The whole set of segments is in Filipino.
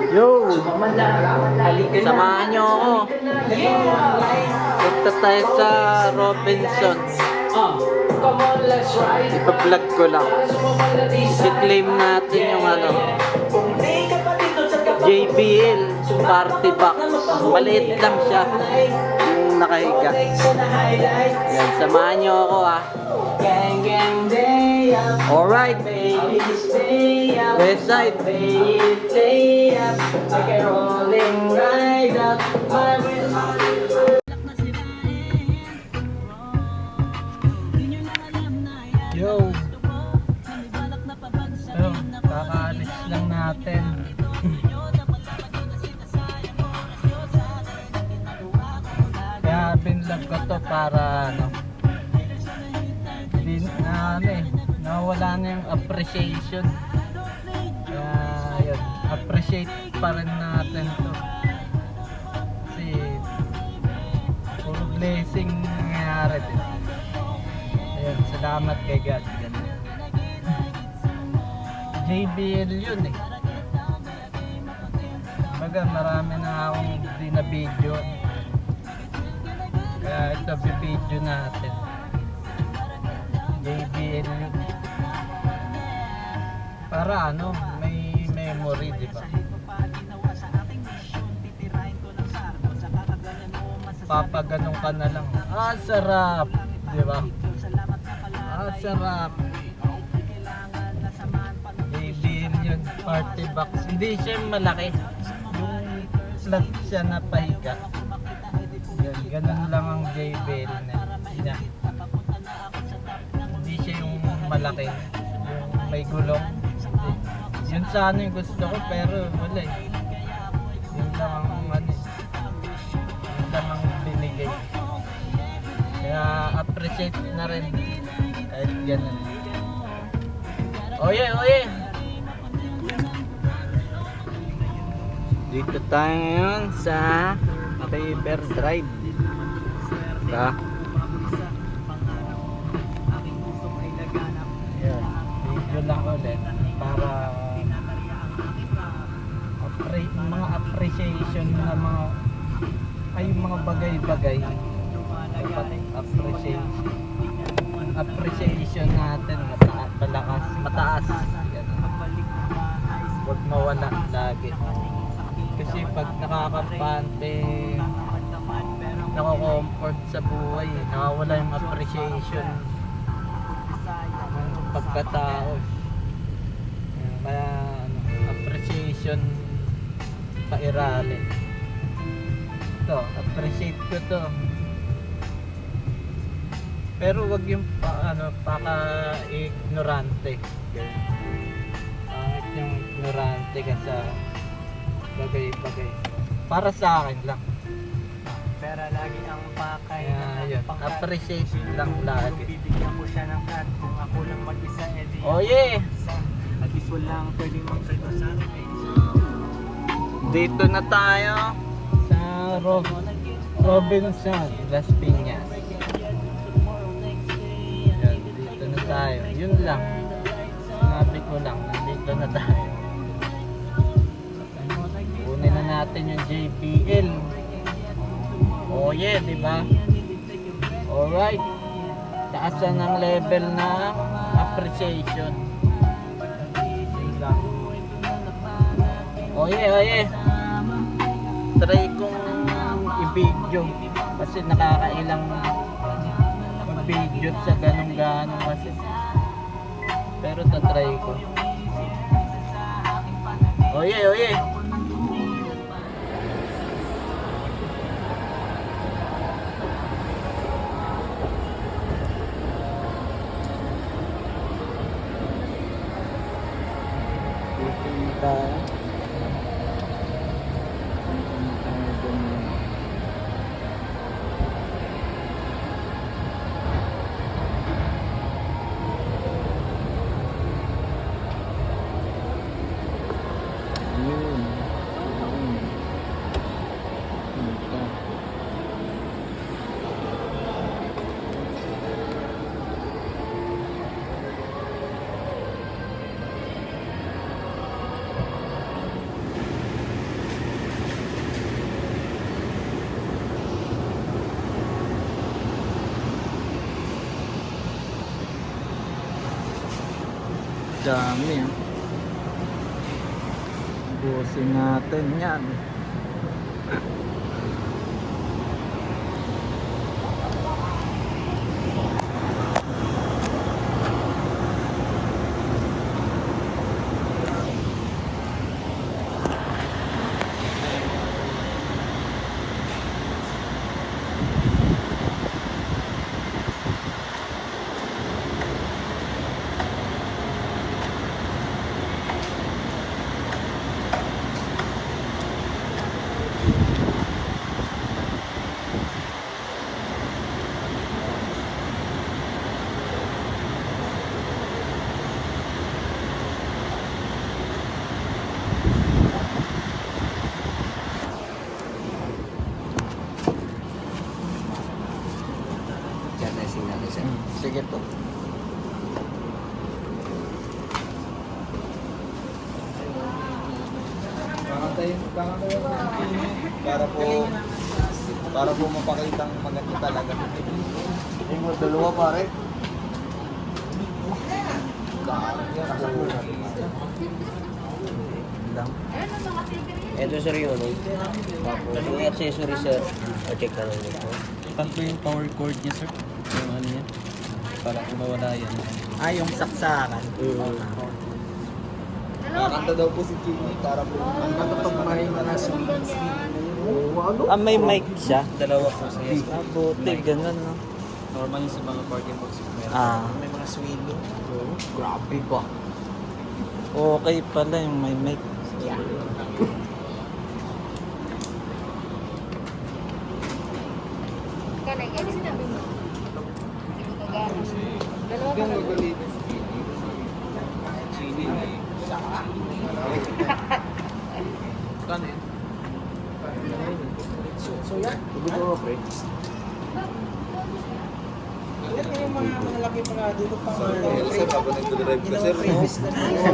Yo! Samahan nyo ako. Punta tayo sa Robinson. Ipa-vlog ko lang. I-claim natin yung JBL Party Box. Maliit lang siya. Yung nakahiga. Yan, samahan nyo ako Alright. West side. Yo. Kakaalis lang natin. Kaya binlog ko to para nawala na yung appreciation. Kaya yun, appreciate pa rin natin to. Kasi puro blessing nangyayari din. Ayun, salamat kay God. JBL yun Baga marami na akong hindi na video. Kaya ito video natin. JBL yun. Para may memory, di ba? Papaganong ka na lang. Sarap, di ba? Sarap. JBL yun, party box. Hindi siya malaki. Yung flat siya na pahiga. Ganun lang ang JBL na. Hindi siya yung malaki. Yung may gulong. Yun sana yung gusto ko pero wala Yun lang ang binigay. Kaya appreciate na rin kahit ganun. Oye! Dito tayo ngayon sa River Drive. Video lang ulit para mga appreciation na mga bagay-bagay. Appreciation natin mataas. Huwag mawala lagi. Kasi pag nakakampante, nako-comfort sa buhay, nakawala yung appreciation ng pagkatao. Kaya appreciation pairali. Ito, appreciate ko to. Pero wag yung paka-ignorante. Pangit yung ignorante ka sa bagay-bagay. Para sa akin lang. Pero lagi ang pakay yun, appreciate lang lagi. Bibigyan ko siya ng cut. Kung ako lang mag-isa, edi at least walang pwedeng mag-trito sa akin. Dito na tayo sa Robinson, Las Piñas. Yan, dito na tayo. Yun lang. Sinabi ko lang, nandito na tayo. Kunin na natin yung JBL. Oh yeah, diba? Alright. Taasan ng level ng appreciation. Oh yeah. Try kong i-video kasi nakakailang mag-video sa ganong kasi. Pero tatry ko. Oh yeah. Yun. Dami ah. Busin natin yan. Diyan testing natin sir. Sige po. Para po mapakitang maganda talaga. Yung mga dalawa pare. Lang. Ito sir yun. Tapos yung accessory sir. Check ka lang ito. Tanto yung power cord niya sir. Yung ano niya. Para kung mawala yan. Ah, yung saksakan. Kakanta daw po si Chini para po matutugmahin na nasa Ah, may mic siya. dalawa po sa yes. Ah, buti. Ganun, no? Normal yung sa mga parking box. Ah. May mga swing. Grabe ba? Okay pala yung may mic. Kanay, ano sinabi mo? Hindi ko kagana. Dalawa ka lang. Chini. Kanin. So yan. Ibig mo pre. Yan yung mga malaki pa dito pa. Sir, habang nag-drive ka sir,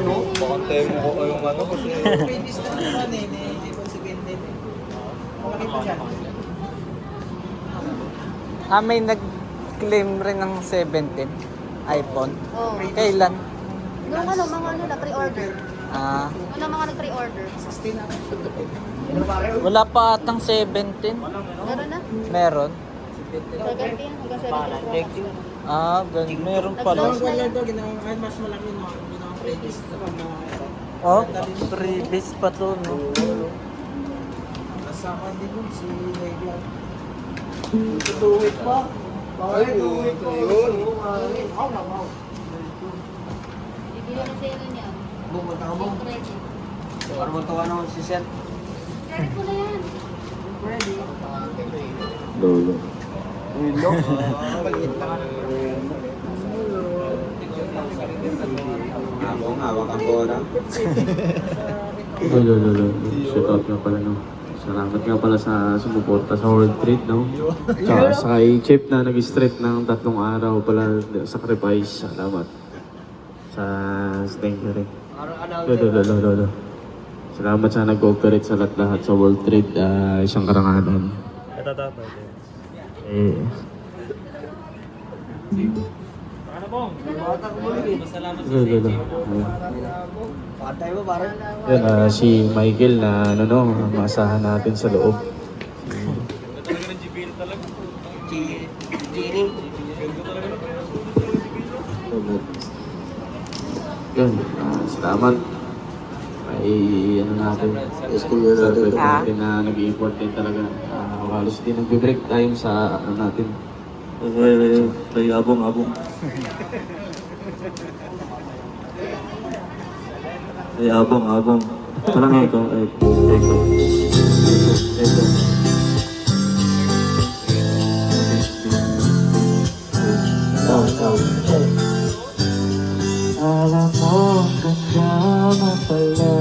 no? Pakantay mo ko yung ano kasi... Previous na naman eh, hindi ko sabihin din eh. Malaki pa siya. Ah, may nag-claim rin ng 17 iPhone. Oo. Kailan? Nung ano, mga ano na, pre-order. Ah, Ano mga nag-pre-order? 16 na. wala pa atang 17. Meron na? Meron. 17 hanggang 17 Ah, ganun. Meron pala. Nag-launch na yan. Mas malaki no, ginawang previous na pag Oh, previous pa to, no? Kasama din nun si Legian. Tutuwid pa. Bakit tutuwid pa? Yun. Bibili na sa'yo niya. Bumunta ka mo. Yung credit. Para mo tawa naman si sir. Credit mo na yan. Lolo. Ulo. Pagit lang. Hawak ang bola. Lolo. Shout out nga pala, no. Salamat nga pala sa sumuporta sa World Trade, no. Tsaka sa kay Chip na nag-straight ng 3 araw pala, sacrifice. Salamat. Thank you rin. Lolo. Salamat sa nag-cooperate sa lahat sa World Trade, isang karangalan. Eh, Lolo. Patay mo pare. Yun, si Michael na maasahan natin sa loob. Chini. Yun, salamat. Ay, ano natin, celebrate natin na nag-i-import din talaga. Halos din nag-break time sa ano natin. Kay abong. Kay abong. Parang ito. Alam mo, kasama pala.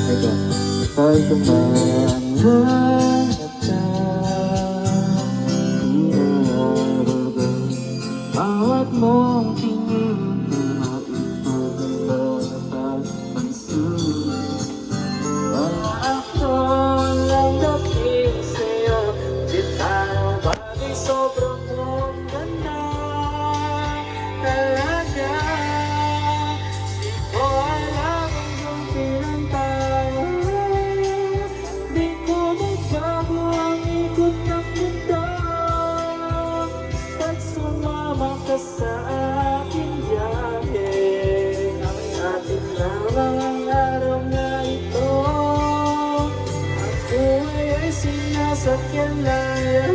Ito. Pag tumahan at bawat mong tingin na maipaglapas ang sulit. Wala akong lalapit sa'yo, di tayo bagay sobrang mong ganda. Talaga, alayan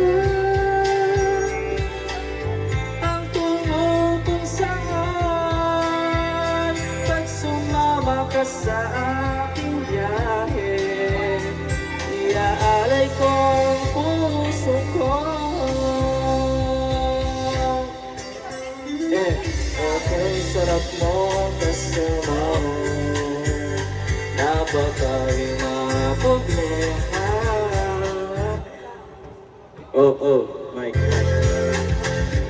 ang tungo kung saan pag sumama ka sa aking biyahe. Iaalay ko ang puso ko. Okay, sarap mo kasama mo. Napakaling mga problema. Mike.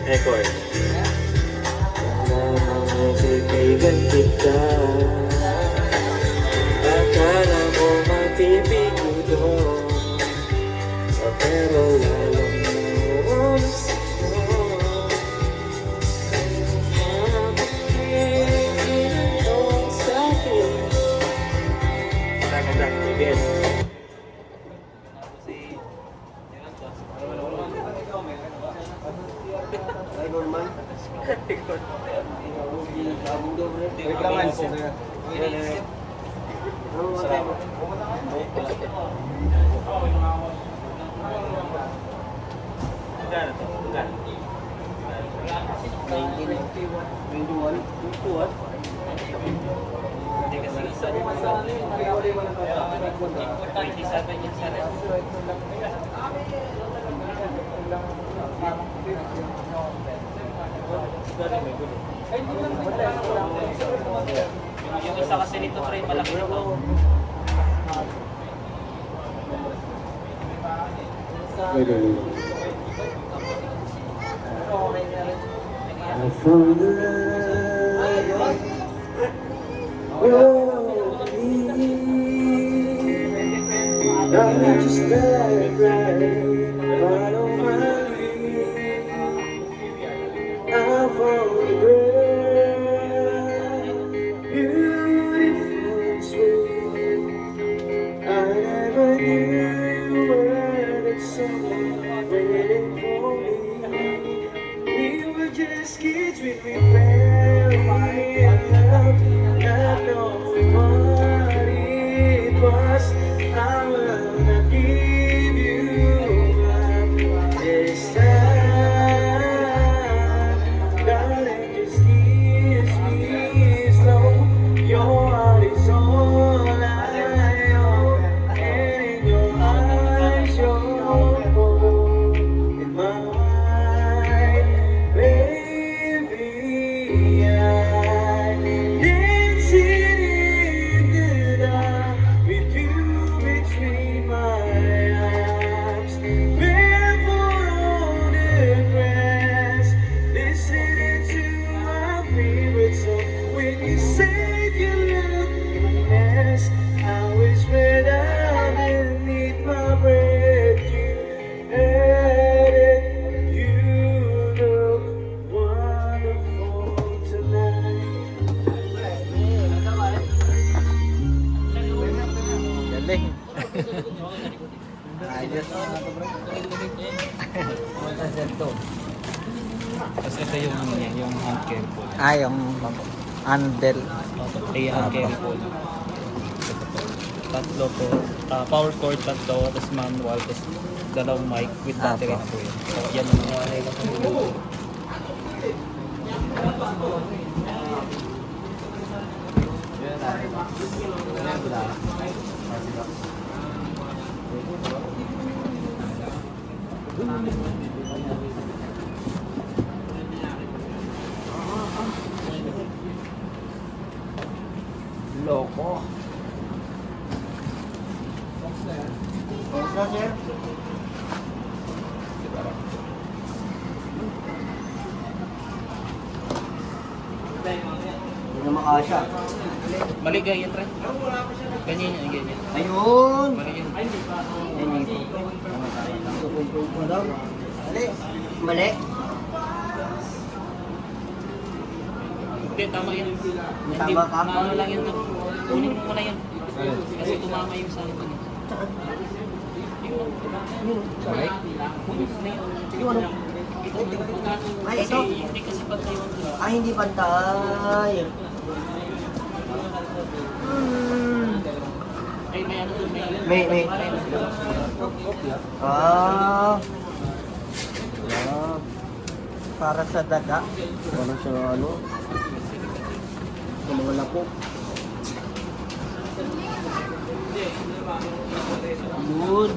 Record. Kaibigan kita. Akala mo mapipigudo, pero lalong naroons mo. Makikinig sa'kin. Ganda, again. Reklaman siya. Yung isa kasi nito, pre, malaki nito. I found the light. Oh, I need to stay right. Follow my lead. I found the great, beautiful and sweet. I never knew you were that someone waiting for me. We were just kids when we fell in love, not knowing what it was. I will not give you up this time, darling. Just kiss me slow. Your heart is all I own, and in your eyes, you're in my mind, baby. I dancing in the dark with you between my arms, barefoot on the grass, listening to my favorite song. When you said you look a mess, I whispered underneath my breath, you heard it. You look wonderful tonight. Galing. Ayos. Punta siya to. Kasi ito yung ano niya, yung hand carry po. Yung handle. Ay, hand carry po. Tatlo po. Power cord, tatlo, tapos manual, tapos dalawang mic with battery na po yun. So, yan ang mga Loko. Hindi na makasya. mali ganyan, tre. Ganyan yan, ganyan. Ayun! Mali yan. Mali. Mali. Hindi, tama yan. Tama ka? Ano lang yun. Kunin mo muna yan. Kasi tumama yung sa ito niya. Balik. Kunin mo na yan. Yung ano? Ay, Kasi ito? hindi kasi pantay yung Ay, hindi pantay. Ay, may ano doon, May. may kopya. Ah. Para sa daga. Parang siya ano, sa mga lapok.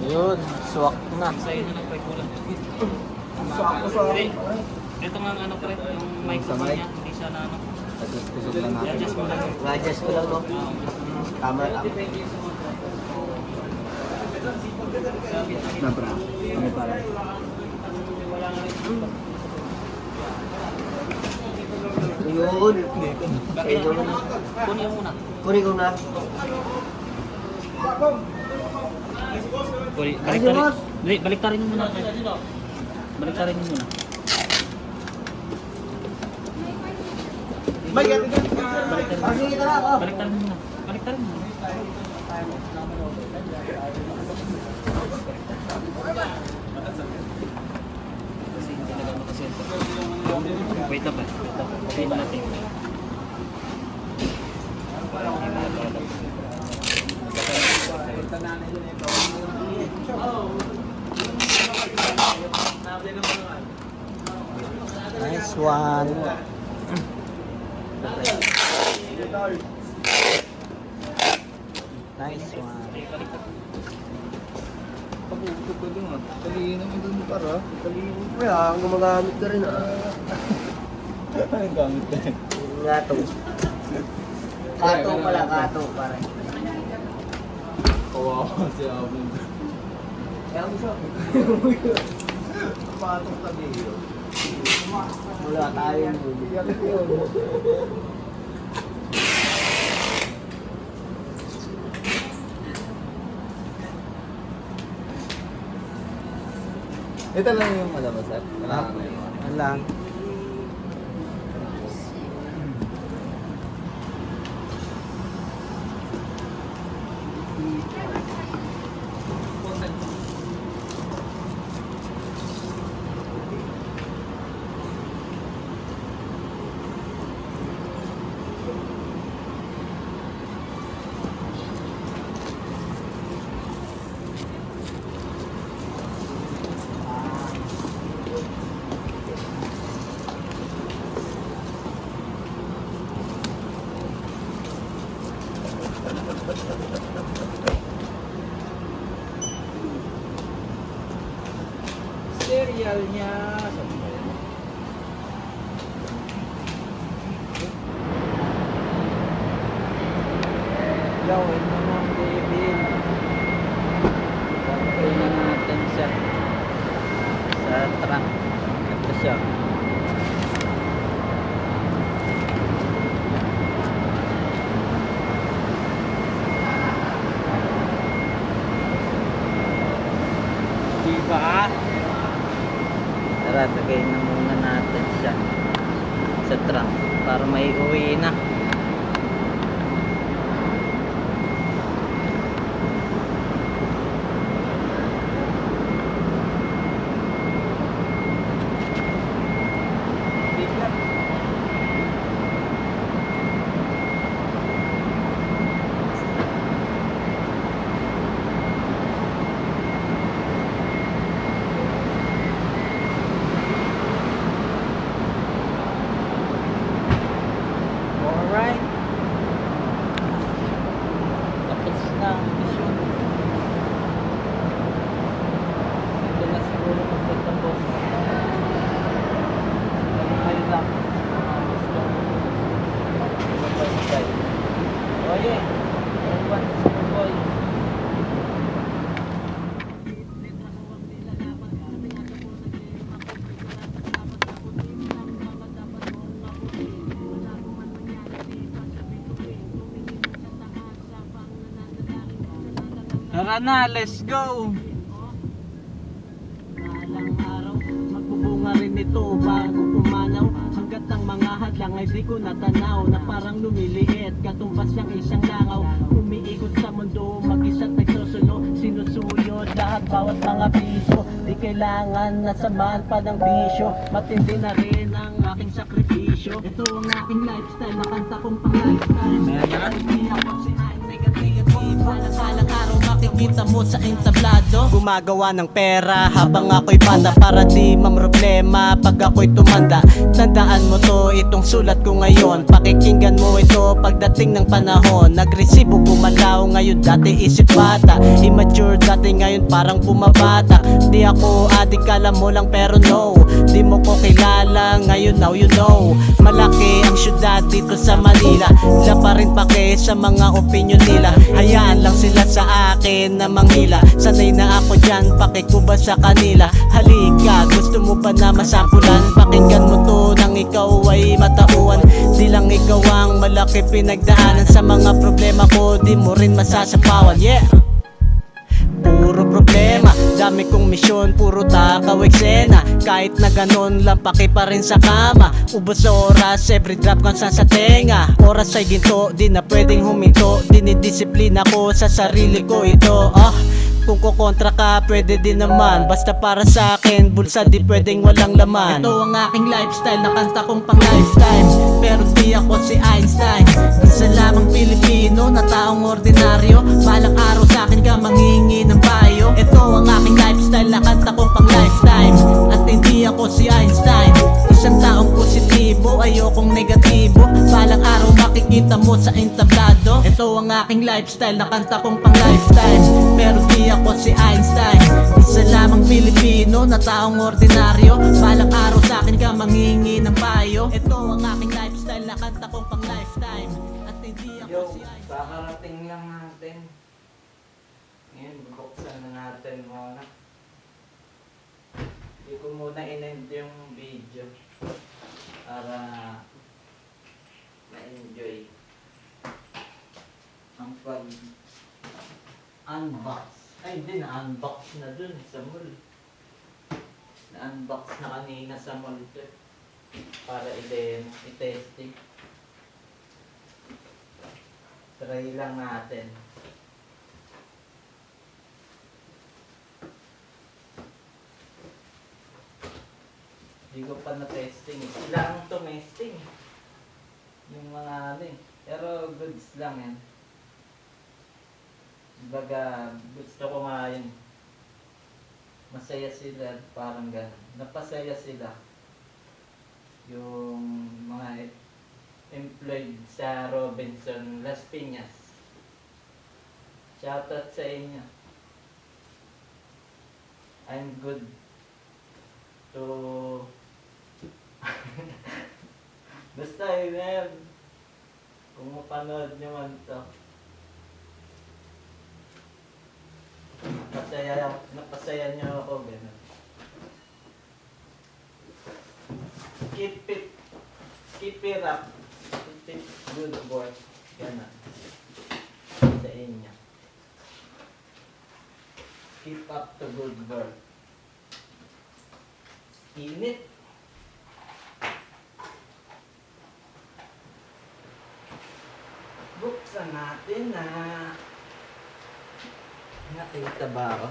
Yun. Swak na. Sa'yo na lang pa kulang. Sakto sa akin. Ito nga ang ano pre, yung microphone niya, hindi siya na ano. Adjust lang natin. I-adjust mo lang. Na-adjust ko lang, no? Tama lang. Na bra. Ano para? Yun. Ayun. Kunin mo muna. Kunin ko na. Baliktarin mo muna. Baliktarin mo muna. Baliktarin mo muna. Baliktarin mo muna. Kasi hindi talaga makasenta. Wait lang pa. Okay ba natin? Nice one. Nice one. Pabuto ko dun ah. Talino mo dun para. Talino. Kaya, gumagamit ka rin, Anong gamit na yun? Gato. Kato pala, kato. Parang. Kawawa si Abon. Kaya mo siya. Patong tabi yun. Wala tayo. Yakit yun. Ito lang yung malabas at kailangan na yun. Lang. Serial niya. Gawin mo ng David. Gagawin na natin siya sa truck. Ito siya. Diba? Tara, tagay na muna natin siya sa truck para may uwi na. Alright. Tapos na ang mission. Ito na siguro magpunta boss. Ayun lang. Gusto. Magbalik. Oh yeah. Everyone is super boy. Tara na, let's go! Balang araw, magbubunga rin ito bago pumanaw. Hanggat ang mga hadlang ay di ko natanaw na parang lumiliit, katumbas siyang isang langaw. Umiikot sa mundo, mag-isa't nagsusulo, sinusuyod lahat bawat mga piso. Di kailangan nasamaan pa ng bisyo, matindi na rin ang aking sakripisyo. Ito ang aking lifestyle, nakanta kong pang lifestyle. Hindi ako si I'm negative, balang araw makikita makikita mo sa entablado. Gumagawa ng pera habang ako'y bata para di mamroblema pag ako'y tumanda. Tandaan mo to, itong sulat ko ngayon, pakikinggan mo ito pagdating ng panahon. Nagresibo gumalaw ngayon, dati isip bata, immature dati ngayon parang bumabata. Di ako adik, kala mo lang pero no, di mo ko kilala ngayon, now you know. Malaki ang syudad dito sa Manila, wala pa rin pake sa mga opinion nila. Hayaan lang sila sa akin na manghila, sanay na ako dyan, pakikuba sa kanila. Halika, gusto mo ba na masampulan? Pakinggan mo to nang ikaw ay matauhan. Di lang ikaw ang malaki pinagdaanan, sa mga problema ko di mo rin masasapawan. Yeah, puro problema, dami kong misyon, puro takaw eksena. Kahit na ganon lang, paki pa rin sa kama. Ubos sa oras, every drop kansan sa tenga. Oras ay ginto, di na pwedeng huminto. Dinidisiplina ko sa sarili ko ito. Kung kukontra ka, pwede din naman. Basta para sa akin, bulsa di pwedeng walang laman. Ito ang aking lifestyle, nakanta kong pang lifetime. Pero di ako si Einstein, isa lamang Pilipino na taong ordinaryo. Balang araw sa akin ka manghihingi ng payo. Ito ang aking lifestyle, nakanta kong pang lifetime. At hindi ako si Einstein, isang taong positibo, ayokong negatibo. Balang araw makikita mo sa entablado. Ito ang aking lifestyle, nakanta kong pang lifetime. Pero di ako si Einstein, isa lamang Pilipino na taong ordinaryo. Balang araw sa akin ka manghihingi ng payo. Ito ang aking lifestyle, nakanta kong pang lifetime. At hindi ako si Einstein. Kakarating lang natin. Ngayon, bubuksan na natin muna. Hindi ko muna in-end yung video para ma-enjoy ang Unbox. Ay, hindi, na-unbox na dun sa mall. na-unbox na kanina sa mall to para i-testing. Try lang natin. Hindi ko pa na-testing. Kailangan tumesting. Yung mga ano eh. Pero goods lang yan. Baga, gusto ko nga yun. Masaya sila, parang gano'n. Napasaya sila. Yung mga employed sa Robinson Las Piñas. Shoutout sa inyo. I'm good to basta yun na yun. Kung mapanood nyo man to, napasaya nyo ako, gano'n. Keep it up, keep it good work, gano'n. Sa inyo. Keep up the good work. Init. Buksan natin na. Nakita ba ako?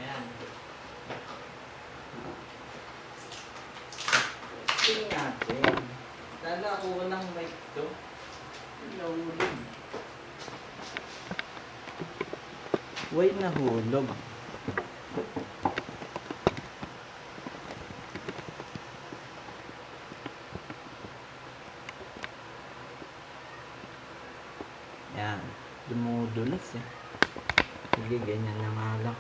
Ayan. Tingnan natin. Lala ko ng mic to. Nahulog. Why nahulog? Yan. Dumudulas eh. Sige, ganyan na nga lang.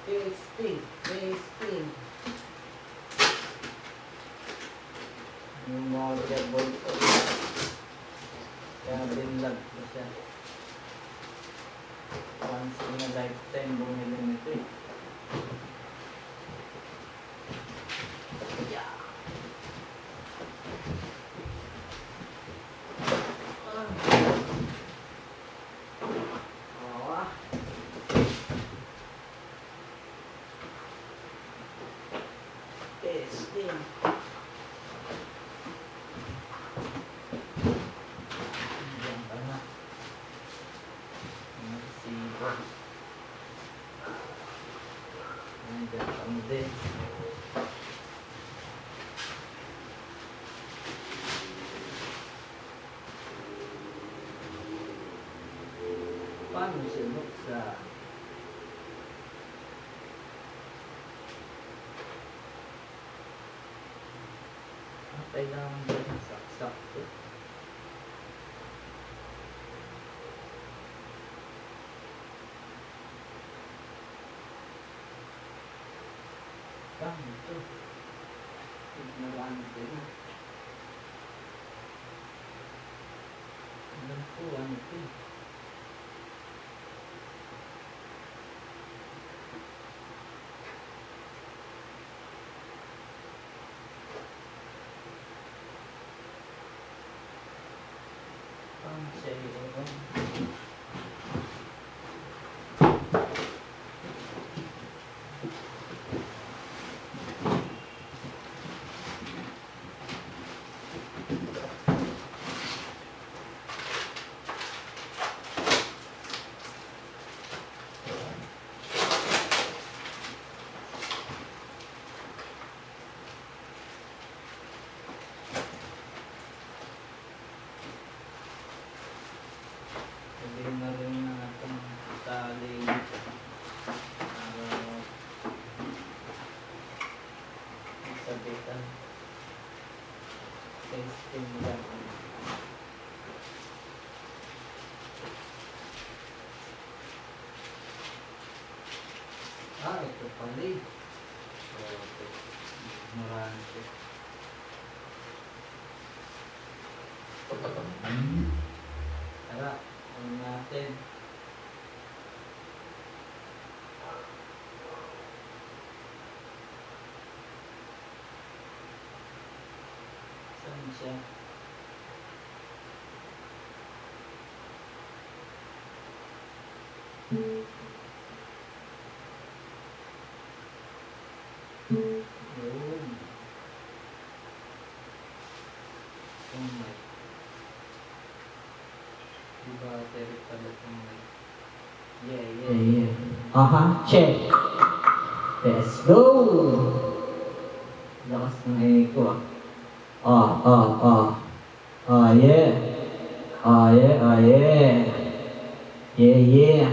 Tasting. Yung motherboard ko. Kaya binlag ko siya. Once in a lifetime bumili nito eh. Yeah. Testing. Diyan ka na. Ayan, gatang din. Paano siya nuksa? Kailangan ba ng saksak to? Paano ito? Ignorante na. Alam ko ano ito eh. Paano siya yun? Sabihin na rin natin tali sabitan testing lang. Ito pala eh. Okay. Ignorante. Tara, ano natin? Saan siya? Yun. Oh my. Di battery pala itong mic. Yeah. Aha, check. Let's go! Lakas ng echo ah. Yeah. Yeah.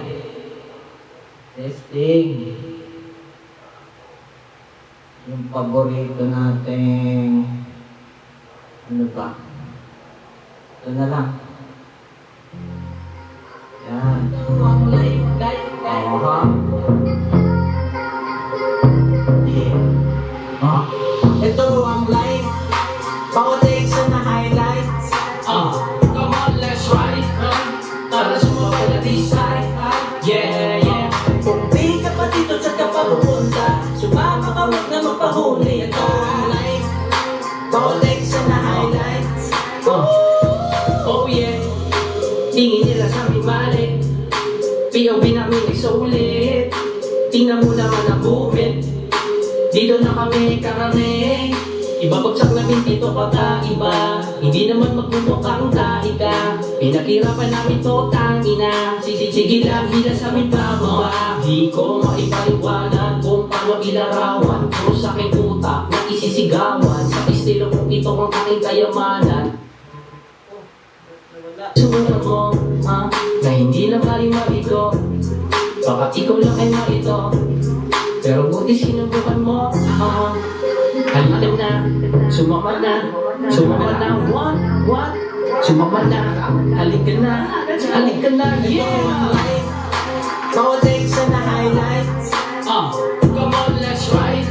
Testing. Yung paborito nating ano ba? Ito na lang. Yan. Aha. Yeah. Ah. Ito ang life, bawat extra na highlights. Come on, let's ride. Tara sumabay na decide. Yeah. Kung di ka pa dito sa ka pa pupunta, sumama ka, wag na magpahuli. Ito ang life, bawat extra na highlights. Oh yeah. Tingin nila sa amin balik. POV namin ay sulit. Tingnan mo naman ang movement. Dito na kami karami. Ibabagsak namin dito pagkaiba. Hindi naman magmumukhang taika. Pinaghirapan namin to tangina. Sige lang, hila sa amin bababa. Di ko maipaliwanag kung paano ilarawan. Puro sa aking utak na isisigawan. Sa estilo kong ito ang aking kayamanan. Sumunod mo, na hindi lang mali-mali ko. Baka ikaw lang ay marito. Pero buti sinubukan mo, halika na, sumama na, what? Sumama na, halika na, yeah! Bawat extra na highlights. Come on, let's ride.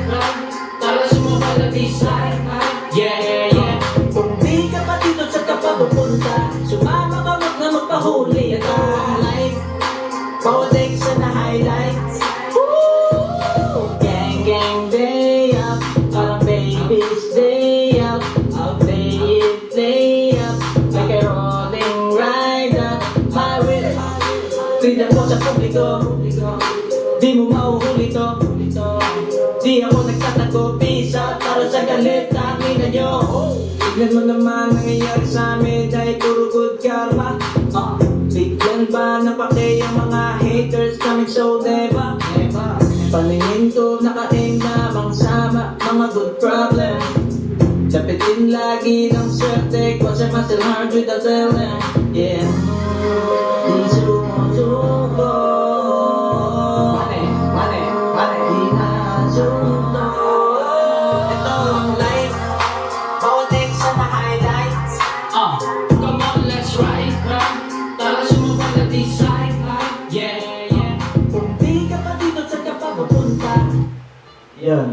Tara sumama na decide. Yeah. Kung di ka pa dito sa ka pa pupunta, sumama ka, wag na magpahuli. Ito ang life, bawat extra na highlights. Gang day up, parang baby's day up. I'll day up, like a rolling ride up. My will, tignan mo sa publiko, di mo mauhuli to. Di ako nagtatago, peace out para sa galit na ina nyo. Tignan mo naman nangyayari sa amin dahil puro good karma. Bigyan ba na pake ang mga haters? namin so never Paningin ko naka-aim lamang sa mga good problem Dapitin lagi ng swerte Cause I'm still hard with the talent Yeah Di sumusuko Di nasunto Ito ang life Bawat extra na highlights Come on, let's ride Tara sumubang na decide Yeah, yeah Kung di ka pa dito, saan ka pa pupunta? Yun.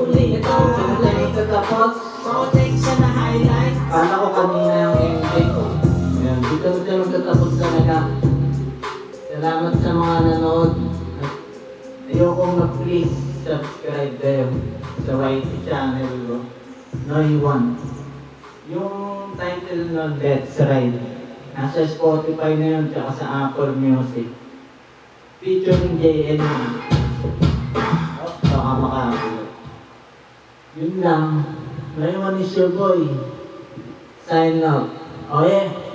Uli ito, tuloy ito tapos Bawat extra na highlights Kala ko kanina yung ending ko. Ayan, dito na magtatapos talaga. Salamat sa mga nanood. At ayokong mag-please subscribe kayo sa YT channel ko. Noy 1. Yung title nun, Let's Ride. Nasa Spotify na yun, tsaka sa Apple Music. Featuring JN. Oh, baka makakagulo. Yun lang. Ngayon is your boy. Sign out. Oh yeah.